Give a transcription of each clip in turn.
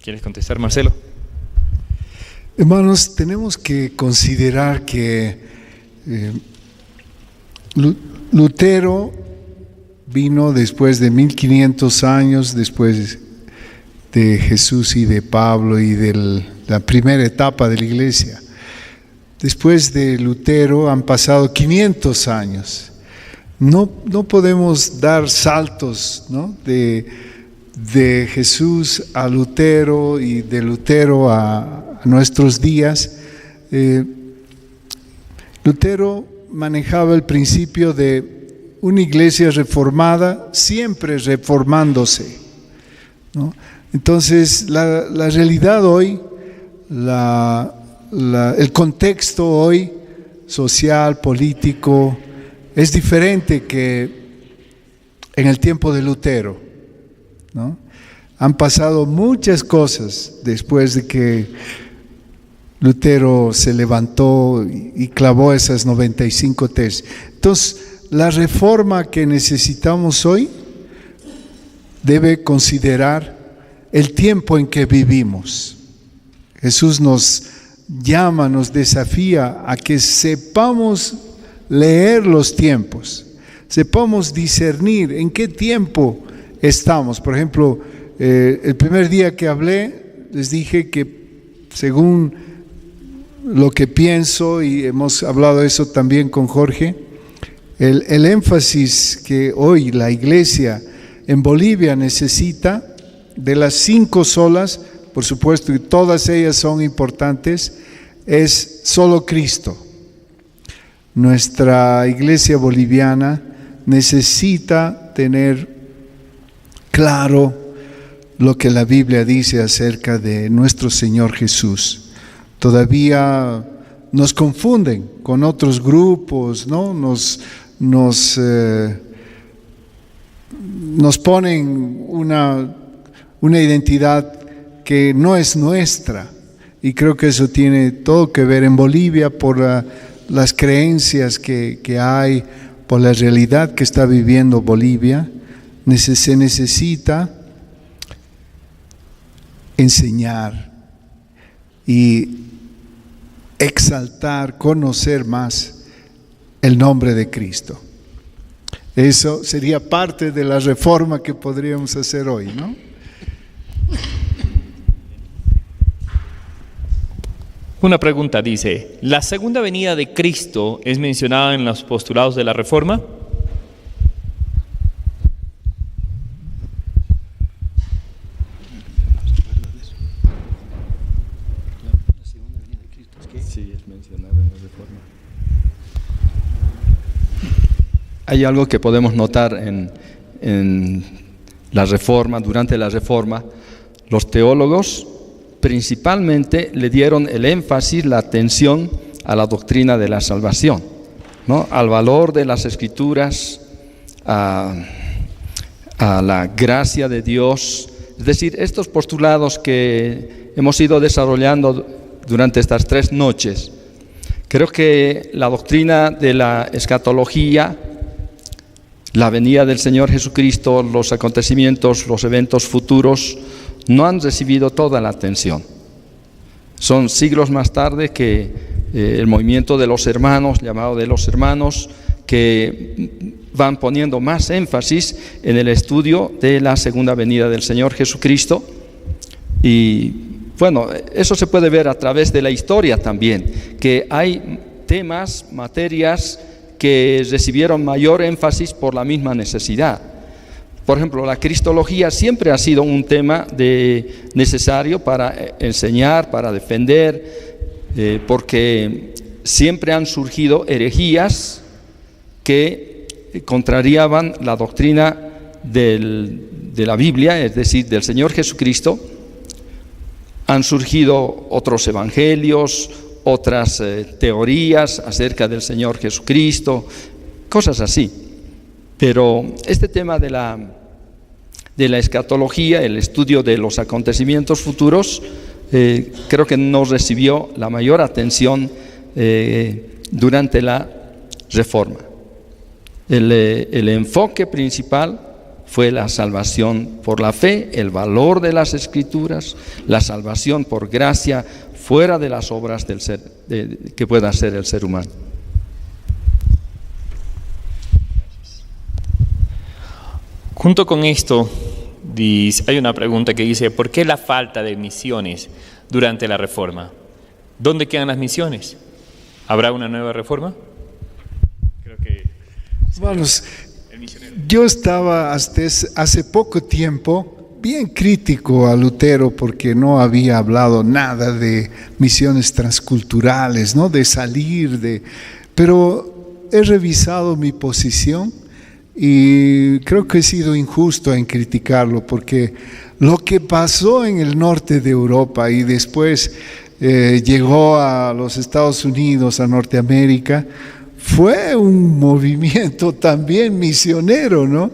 ¿Quieres contestar, Marcelo? Hermanos, tenemos que considerar que Lutero vino después de 1500 años, después de Jesús y de Pablo y de la primera etapa de la iglesia. Después de Lutero han pasado 500 años. No podemos dar saltos, ¿no?, de Jesús a Lutero y de Lutero a nuestros días. Lutero manejaba el principio de una iglesia reformada, siempre reformándose, ¿no? Entonces, la realidad hoy, el contexto hoy, social, político, es diferente que en el tiempo de Lutero, ¿no? Han pasado muchas cosas después de que Lutero se levantó y clavó esas 95 tesis. Entonces, la reforma que necesitamos hoy debe considerar el tiempo en que vivimos. Jesús nos llama, nos desafía a que sepamos leer los tiempos, sepamos discernir en qué tiempo estamos. Por ejemplo, el primer día que hablé, les dije que según lo que pienso, y hemos hablado eso también con Jorge, el énfasis que hoy la iglesia en Bolivia necesita, de las 5 solas, por supuesto que todas ellas son importantes, es solo Cristo. Nuestra iglesia boliviana necesita tener claro lo que la Biblia dice acerca de nuestro Señor Jesús. Todavía nos confunden con otros grupos, ¿no? Nos ponen una identidad que no es nuestra, y creo que eso tiene todo que ver en Bolivia por las creencias que hay, por la realidad que está viviendo Bolivia. Se necesita enseñar y exaltar, conocer más el nombre de Cristo. Eso sería parte de la reforma que podríamos hacer hoy, ¿no? Una pregunta dice: ¿la segunda venida de Cristo es mencionada en los postulados de la Reforma? Sí, es mencionada en la Reforma. Hay algo que podemos notar en la Reforma, durante la Reforma. Los teólogos principalmente le dieron el énfasis, la atención a la doctrina de la salvación, ¿no?, al valor de las Escrituras, a la gracia de Dios. Es decir, estos postulados que hemos ido desarrollando durante estas 3 noches, creo que la doctrina de la escatología, la venida del Señor Jesucristo, los acontecimientos, los eventos futuros, no han recibido toda la atención. Son siglos más tarde que el movimiento de los hermanos, llamado de los hermanos, que van poniendo más énfasis en el estudio de la segunda venida del Señor Jesucristo. Y bueno, eso se puede ver a través de la historia también, que hay temas, materias que recibieron mayor énfasis por la misma necesidad. Por ejemplo, la cristología siempre ha sido un tema necesario para enseñar, para defender, porque siempre han surgido herejías que contrariaban la doctrina de la Biblia, es decir, del Señor Jesucristo. Han surgido otros evangelios, otras teorías acerca del Señor Jesucristo, cosas así. Pero este tema de la escatología, el estudio de los acontecimientos futuros, creo que no recibió la mayor atención durante la Reforma. El enfoque principal fue la salvación por la fe, el valor de las Escrituras, la salvación por gracia, fuera de las obras del ser, que pueda hacer el ser humano. Junto con esto, hay una pregunta que dice, ¿por qué la falta de misiones durante la Reforma? ¿Dónde quedan las misiones? ¿Habrá una nueva reforma? Creo que... Hermanos, yo estaba hasta hace poco tiempo bien crítico a Lutero porque no había hablado nada de misiones transculturales, ¿no? De salir, pero he revisado mi posición y creo que he sido injusto en criticarlo porque lo que pasó en el norte de Europa y después llegó a los Estados Unidos, a Norteamérica, fue un movimiento también misionero, ¿no?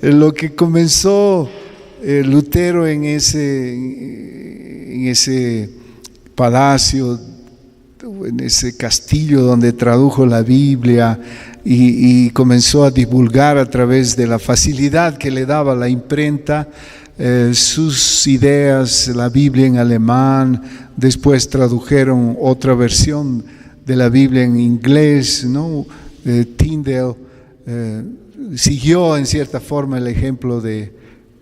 Lo que comenzó Lutero en ese palacio, en ese castillo donde tradujo la Biblia y comenzó a divulgar a través de la facilidad que le daba la imprenta sus ideas, la Biblia en alemán, después tradujeron otra versión de la Biblia en inglés, ¿no? Tyndale siguió en cierta forma el ejemplo de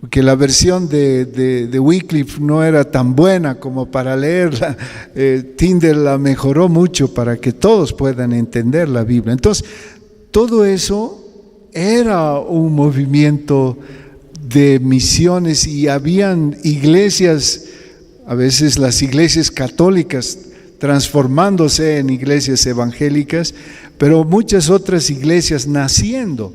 que la versión de Wycliffe no era tan buena como para leerla. Tyndale la mejoró mucho para que todos puedan entender la Biblia. Entonces, todo eso era un movimiento de misiones y habían iglesias, a veces las iglesias católicas transformándose en iglesias evangélicas, pero muchas otras iglesias naciendo.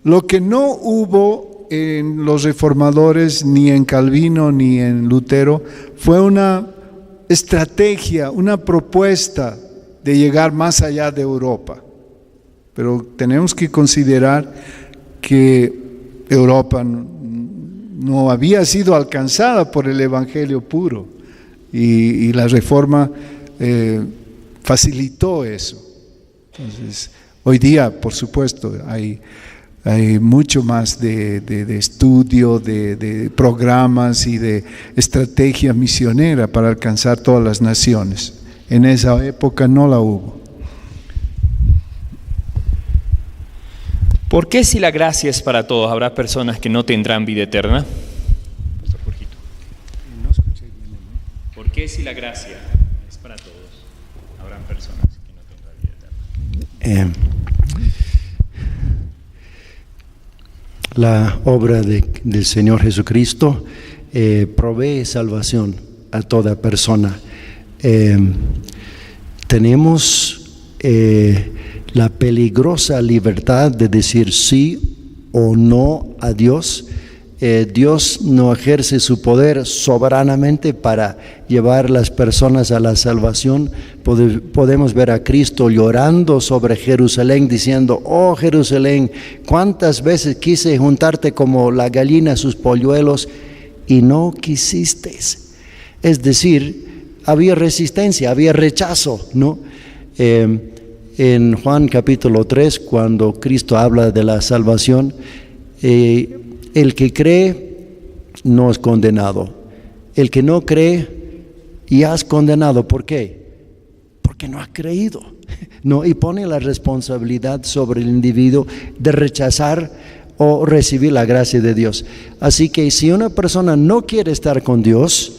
Lo que no hubo en los reformadores, ni en Calvino, ni en Lutero, fue una estrategia, una propuesta de llegar más allá de Europa. Pero tenemos que considerar que Europa no había sido alcanzada por el evangelio puro y la Reforma facilitó eso. Entonces, hoy día, por supuesto, hay mucho más de estudio, de programas y de estrategia misionera para alcanzar todas las naciones. En esa época no la hubo. ¿Por qué si la gracia es para todos, habrá personas que no tendrán vida eterna? ¿Por qué si la gracia es para todos, habrán personas que no tendrán vida eterna? La obra del Señor Jesucristo provee salvación a toda persona. Tenemos la peligrosa libertad de decir sí o no a Dios. Dios no ejerce su poder soberanamente para llevar las personas a la salvación. Podemos ver a Cristo llorando sobre Jerusalén diciendo: oh Jerusalén, cuántas veces quise juntarte como la gallina a sus polluelos y no quisiste. Es decir, había resistencia, había rechazo, ¿no? En Juan capítulo 3, cuando Cristo habla de la salvación, el que cree no es condenado. El que no cree ya es condenado. ¿Por qué? Porque no ha creído. No, y pone la responsabilidad sobre el individuo de rechazar o recibir la gracia de Dios. Así que si una persona no quiere estar con Dios,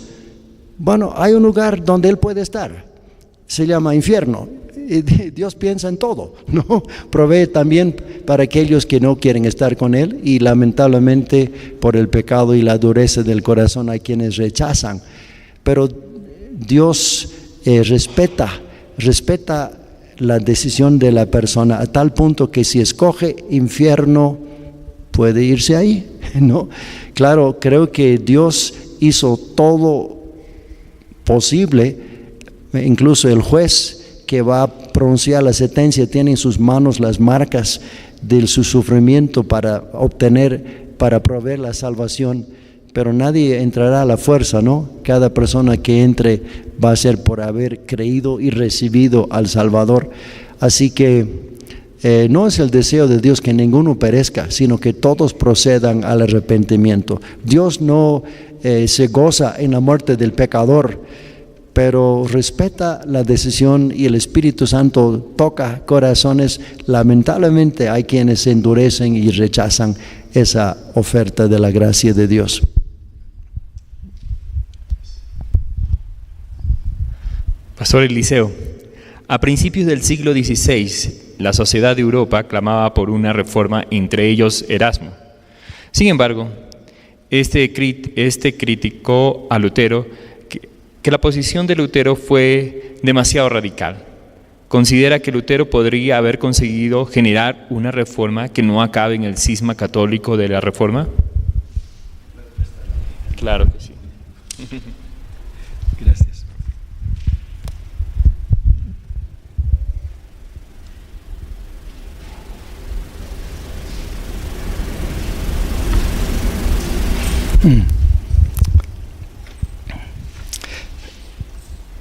bueno, hay un lugar donde él puede estar. Se llama infierno. Dios piensa en todo, ¿no? Provee también para aquellos que no quieren estar con Él y lamentablemente por el pecado y la dureza del corazón hay quienes rechazan. Pero Dios respeta la decisión de la persona a tal punto que si escoge infierno puede irse ahí, ¿no? Claro, creo que Dios hizo todo posible, incluso el juez que va a pronunciar la sentencia tiene en sus manos las marcas de su sufrimiento para proveer la salvación, pero nadie entrará a la fuerza, ¿no? Cada persona que entre va a ser por haber creído y recibido al Salvador. Así que no es el deseo de Dios que ninguno perezca, sino que todos procedan al arrepentimiento. Dios no se goza en la muerte del pecador, pero respeta la decisión y el Espíritu Santo toca corazones. Lamentablemente hay quienes se endurecen y rechazan esa oferta de la gracia de Dios. Pastor Eliseo, a principios del siglo XVI, la sociedad de Europa clamaba por una reforma, entre ellos Erasmo. Sin embargo, este criticó a Lutero que la posición de Lutero fue demasiado radical. ¿Considera que Lutero podría haber conseguido generar una reforma que no acabe en el cisma católico de la reforma? Claro que sí. Gracias.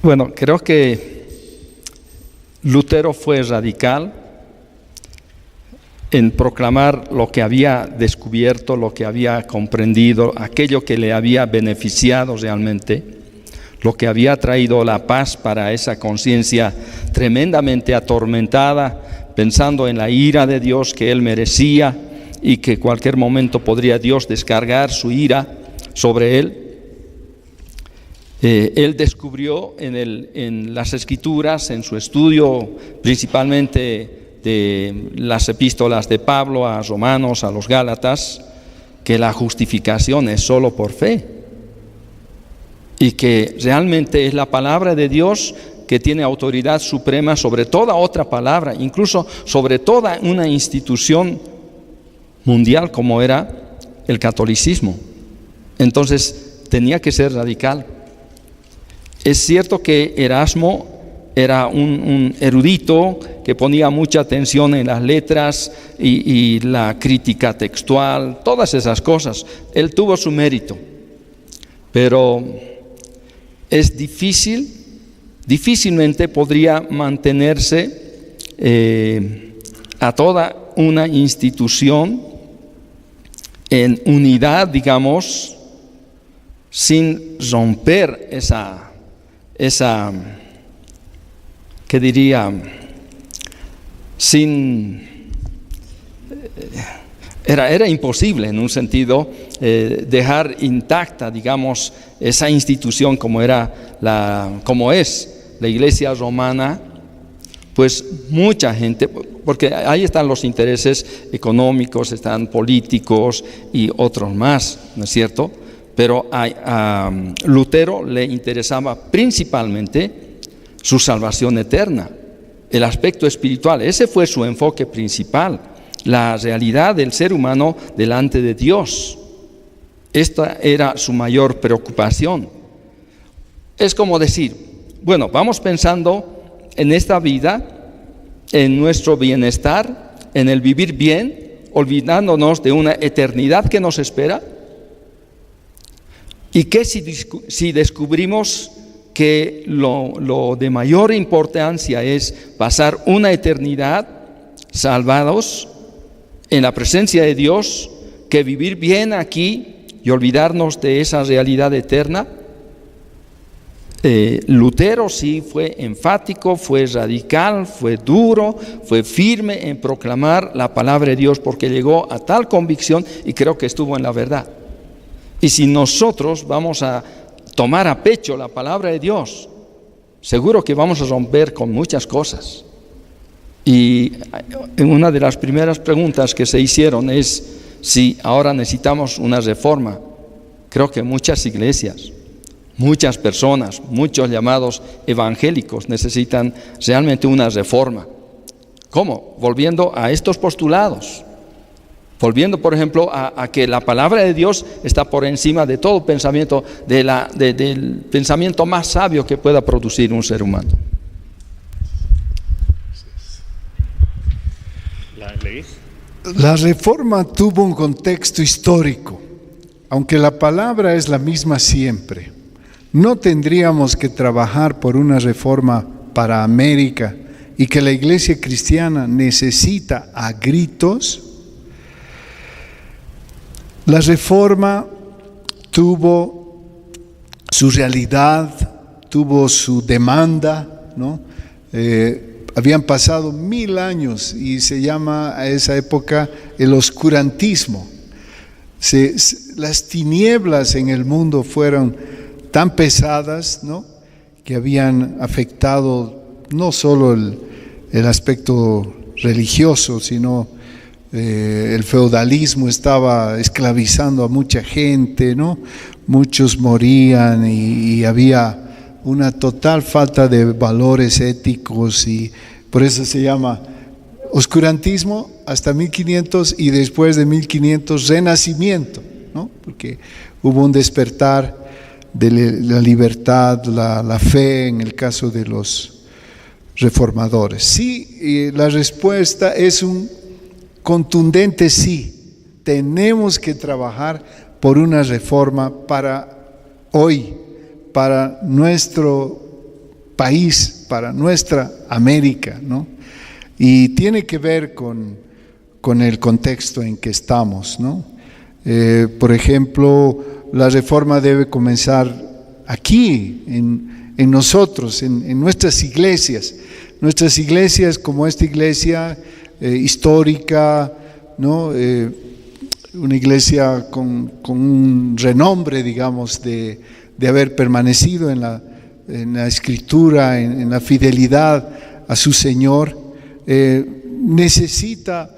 Bueno, creo que Lutero fue radical en proclamar lo que había descubierto, lo que había comprendido, aquello que le había beneficiado realmente, lo que había traído la paz para esa conciencia tremendamente atormentada, pensando en la ira de Dios que él merecía y que cualquier momento podría Dios descargar su ira sobre él. Él descubrió en las Escrituras, en su estudio principalmente de las epístolas de Pablo a Romanos, a los Gálatas, que la justificación es solo por fe y que realmente es la palabra de Dios que tiene autoridad suprema sobre toda otra palabra, incluso sobre toda una institución mundial como era el catolicismo. Entonces tenía que ser radical. Es cierto que Erasmo era un erudito que ponía mucha atención en las letras y la crítica textual, todas esas cosas. Él tuvo su mérito, pero es difícilmente podría mantenerse a toda una institución en unidad, digamos, sin romper esa ¿qué diría? Era imposible en un sentido dejar intacta, digamos, esa institución como es la Iglesia romana. Pues mucha gente, porque ahí están los intereses económicos, están políticos y otros más, ¿no es cierto? Pero a Lutero le interesaba principalmente su salvación eterna, el aspecto espiritual. Ese fue su enfoque principal, la realidad del ser humano delante de Dios. Esta era su mayor preocupación. Es como decir, bueno, vamos pensando en esta vida, en nuestro bienestar, en el vivir bien, olvidándonos de una eternidad que nos espera. ¿Y qué si descubrimos que lo de mayor importancia es pasar una eternidad salvados en la presencia de Dios, que vivir bien aquí y olvidarnos de esa realidad eterna? Lutero sí fue enfático, fue radical, fue duro, fue firme en proclamar la palabra de Dios, porque llegó a tal convicción y creo que estuvo en la verdad. Y si nosotros vamos a tomar a pecho la palabra de Dios, seguro que vamos a romper con muchas cosas. Y una de las primeras preguntas que se hicieron es si ahora necesitamos una reforma. Creo que muchas iglesias, muchas personas, muchos llamados evangélicos necesitan realmente una reforma. ¿Cómo? Volviendo a estos postulados. Volviendo, por ejemplo, a que la palabra de Dios está por encima de todo pensamiento, del pensamiento más sabio que pueda producir un ser humano. La reforma tuvo un contexto histórico, aunque la palabra es la misma siempre. No tendríamos que trabajar por una reforma para América y que la iglesia cristiana necesita a gritos, la reforma tuvo su realidad, tuvo su demanda, ¿no? Habían pasado 1000 años y se llama a esa época el oscurantismo. Las tinieblas en el mundo fueron tan pesadas, ¿no?, que habían afectado no solo el aspecto religioso, sino el feudalismo estaba esclavizando a mucha gente, ¿no? Muchos morían y había una total falta de valores éticos, y por eso se llama oscurantismo hasta 1500, y después de 1500 renacimiento, ¿no? Porque hubo un despertar de la libertad, la fe en el caso de los reformadores. Sí, la respuesta es un contundente sí. Tenemos que trabajar por una reforma para hoy, para nuestro país, para nuestra América, ¿no? Y tiene que ver con el contexto en que estamos, ¿no? Por ejemplo, la reforma debe comenzar aquí, en nosotros, en nuestras iglesias. Nuestras iglesias, como esta iglesia histórica, ¿no? Una iglesia con un renombre, digamos, de haber permanecido en la escritura, en la fidelidad a su Señor, necesita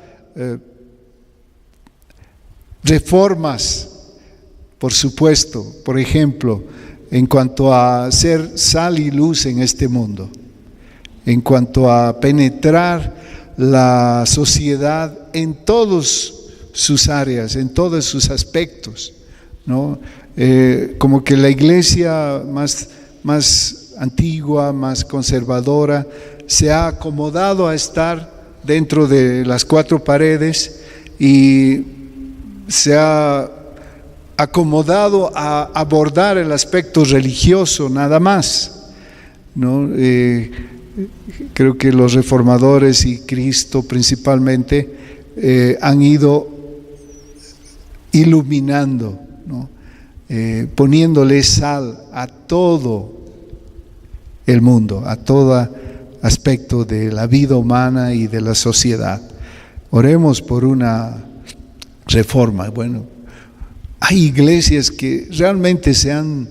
reformas, por supuesto. Por ejemplo, en cuanto a ser sal y luz en este mundo, en cuanto a penetrar la sociedad en todas sus áreas, en todos sus aspectos, ¿no? Como que la iglesia más antigua, más conservadora, se ha acomodado a estar dentro de las 4 paredes y se ha acomodado a abordar el aspecto religioso nada más, ¿no? Creo que los reformadores y Cristo principalmente han ido iluminando, ¿no? Poniéndole sal a todo el mundo, a todo aspecto de la vida humana y de la sociedad. Oremos por una reforma. Bueno, hay iglesias que realmente se han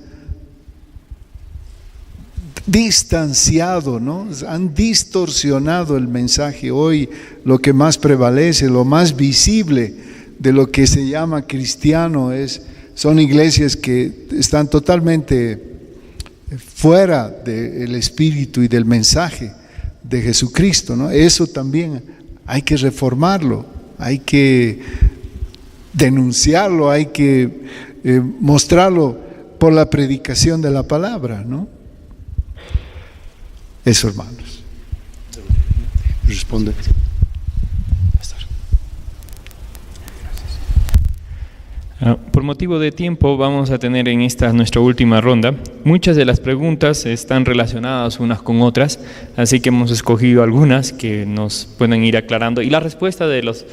distanciado, ¿no? Han distorsionado el mensaje. Hoy lo que más prevalece, lo más visible de lo que se llama cristiano son iglesias que están totalmente fuera del espíritu y del mensaje de Jesucristo, ¿no? Eso también hay que reformarlo, hay que denunciarlo, hay que mostrarlo por la predicación de la palabra, ¿no? Eso, hermanos. Responde. Por motivo de tiempo vamos a tener en esta nuestra última ronda. Muchas de las preguntas están relacionadas unas con otras, así que hemos escogido algunas que nos pueden ir aclarando, y la respuesta de los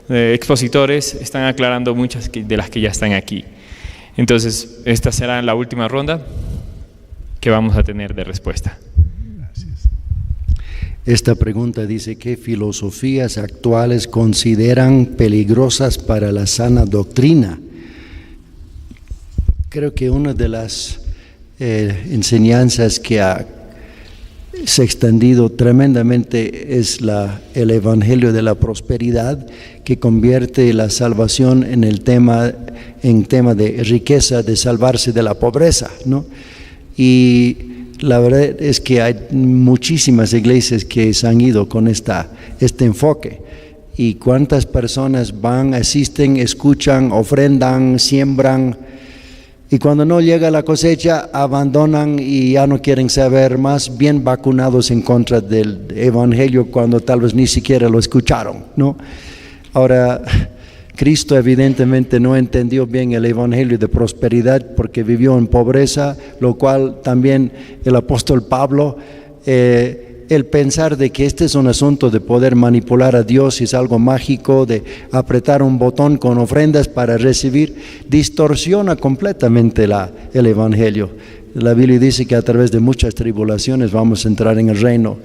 expositores están aclarando muchas de las que ya están aquí. Entonces, esta será la última ronda que vamos a tener de respuesta. Gracias. Esta pregunta dice: ¿qué filosofías actuales consideran peligrosas para la sana doctrina? Creo que una de las enseñanzas que se ha extendido tremendamente es el Evangelio de la prosperidad, que convierte la salvación en tema de riqueza, de salvarse de la pobreza, ¿no? Y la verdad es que hay muchísimas iglesias que se han ido con este enfoque. ¿Y cuántas personas van, asisten, escuchan, ofrendan, siembran? Y cuando no llega la cosecha, abandonan y ya no quieren saber más, bien vacunados en contra del Evangelio, cuando tal vez ni siquiera lo escucharon, ¿no? Ahora, Cristo evidentemente no entendió bien el Evangelio de prosperidad, porque vivió en pobreza, lo cual también el apóstol Pablo el pensar de que este es un asunto de poder manipular a Dios, es algo mágico, de apretar un botón con ofrendas para recibir, distorsiona completamente el Evangelio. La Biblia dice que a través de muchas tribulaciones vamos a entrar en el reino.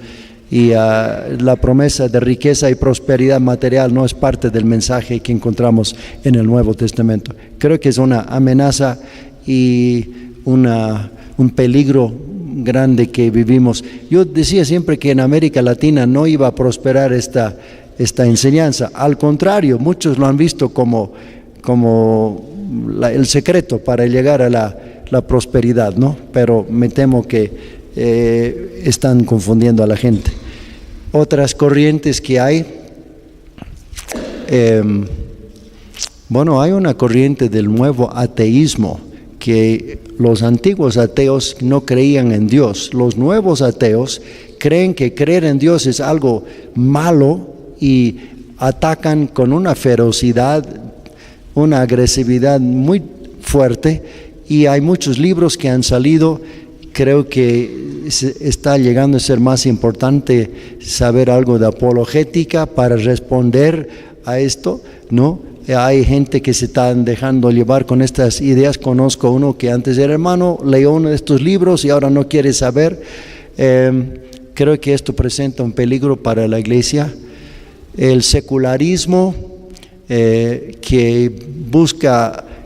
Y la promesa de riqueza y prosperidad material no es parte del mensaje que encontramos en el Nuevo Testamento. Creo que es una amenaza y un peligro grande que vivimos. Yo decía siempre que en América Latina no iba a prosperar esta enseñanza. Al contrario, muchos lo han visto como el secreto para llegar a la prosperidad, ¿no? Pero me temo que están confundiendo a la gente. Otras corrientes que hay, hay una corriente del nuevo ateísmo, que los antiguos ateos no creían en Dios. Los nuevos ateos creen que creer en Dios es algo malo y atacan con una ferocidad, una agresividad muy fuerte, y hay muchos libros que han salido. Creo que está llegando a ser más importante saber algo de apologética para responder a esto, ¿no? Hay gente que se están dejando llevar con estas ideas. Conozco uno que antes era hermano, leyó uno de estos libros y ahora no quiere saber. Creo que esto presenta un peligro para la iglesia. El secularismo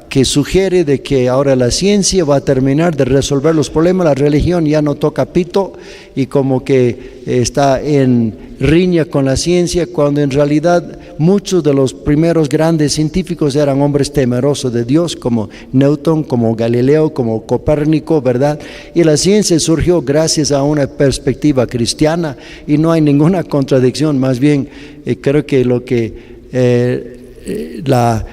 que sugiere de que ahora la ciencia va a terminar de resolver los problemas, la religión ya no toca pito y como que está en riña con la ciencia, cuando en realidad muchos de los primeros grandes científicos eran hombres temerosos de Dios, como Newton, como Galileo, como Copérnico, ¿verdad? Y la ciencia surgió gracias a una perspectiva cristiana y no hay ninguna contradicción. Más bien creo que lo que la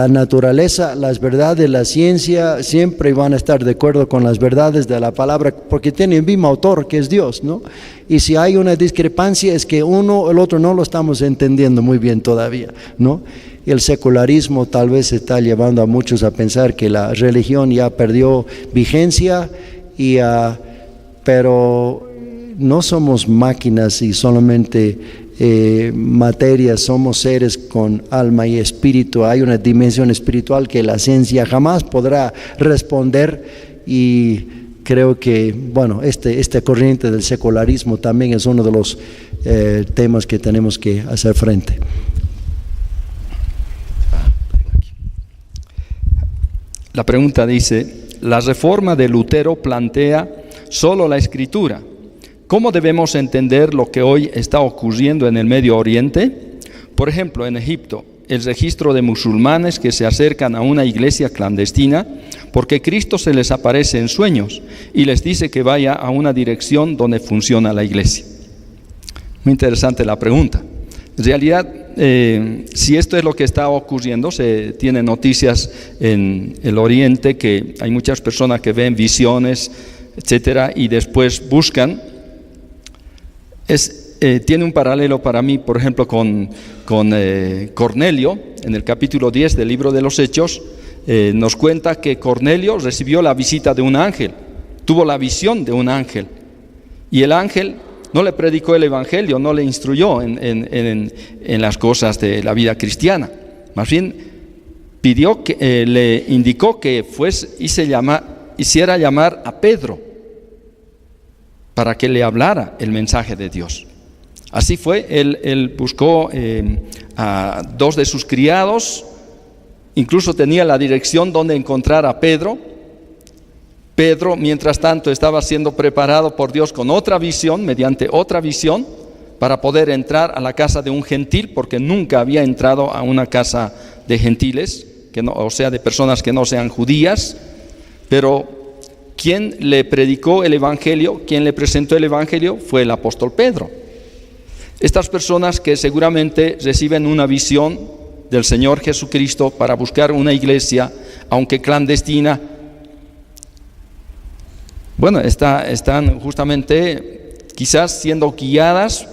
naturaleza, las verdades, la ciencia siempre van a estar de acuerdo con las verdades de la palabra, porque tienen el mismo autor que es Dios, ¿no? Y si hay una discrepancia es que uno o el otro no lo estamos entendiendo muy bien todavía, ¿no? Y el secularismo tal vez está llevando a muchos a pensar que la religión ya perdió vigencia, pero no somos máquinas y solamente materia, somos seres con alma y espíritu. Hay una dimensión espiritual que la ciencia jamás podrá responder, y creo que esta corriente del secularismo también es uno de los temas que tenemos que hacer frente. La pregunta dice: la reforma de Lutero plantea solo la Escritura. ¿Cómo debemos entender lo que hoy está ocurriendo en el Medio Oriente? Por ejemplo, en Egipto, el registro de musulmanes que se acercan a una iglesia clandestina porque Cristo se les aparece en sueños y les dice que vaya a una dirección donde funciona la iglesia. Muy interesante la pregunta. En realidad, si esto es lo que está ocurriendo, se tienen noticias en el Oriente que hay muchas personas que ven visiones, etcétera, y después buscan. Tiene un paralelo para mí, por ejemplo, con Cornelio. En el capítulo 10 del libro de los Hechos nos cuenta que Cornelio recibió la visita de un ángel, tuvo la visión de un ángel, y el ángel no le predicó el evangelio, no le instruyó en las cosas de la vida cristiana. Más bien le indicó que hiciera llamar a Pedro para que le hablara el mensaje de Dios. Así fue, él buscó a dos de sus criados, incluso tenía la dirección donde encontrar a Pedro. Pedro, mientras tanto, estaba siendo preparado por Dios con otra visión, mediante otra visión, para poder entrar a la casa de un gentil, porque nunca había entrado a una casa de gentiles, de personas que no sean judías. Pero quien le predicó el evangelio, quien le presentó el evangelio, fue el apóstol Pedro. Estas personas que seguramente reciben una visión del Señor Jesucristo para buscar una iglesia, aunque clandestina, están justamente quizás siendo guiadas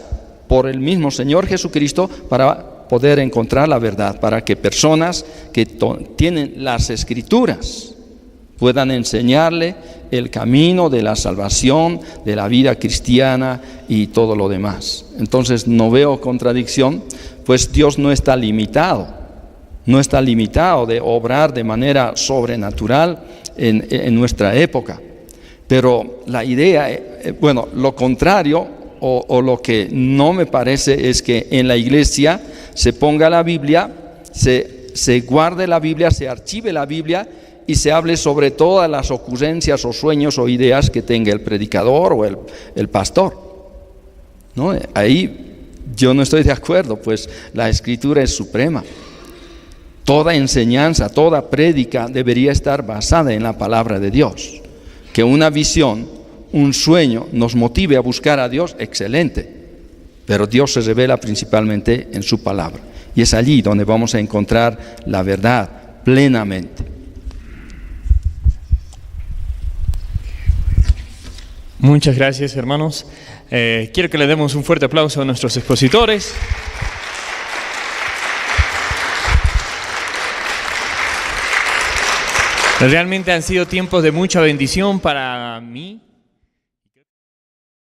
por el mismo Señor Jesucristo para poder encontrar la verdad, para que personas que tienen las Escrituras puedan enseñarle el camino de la salvación, de la vida cristiana y todo lo demás. Entonces no veo contradicción, pues Dios no está limitado de obrar de manera sobrenatural en nuestra época. Pero la idea, lo contrario o lo que no me parece es que en la iglesia se ponga la Biblia, se guarde la Biblia, se archive la Biblia y se hable sobre todas las ocurrencias o sueños o ideas que tenga el predicador o el pastor, ¿no? Ahí yo no estoy de acuerdo, pues la Escritura es suprema. Toda enseñanza, toda prédica debería estar basada en la palabra de Dios. Que una visión, un sueño nos motive a buscar a Dios, excelente. Pero Dios se revela principalmente en su palabra. Y es allí donde vamos a encontrar la verdad plenamente. Muchas gracias, hermanos. Quiero que le demos un fuerte aplauso a nuestros expositores. Realmente han sido tiempos de mucha bendición para mí.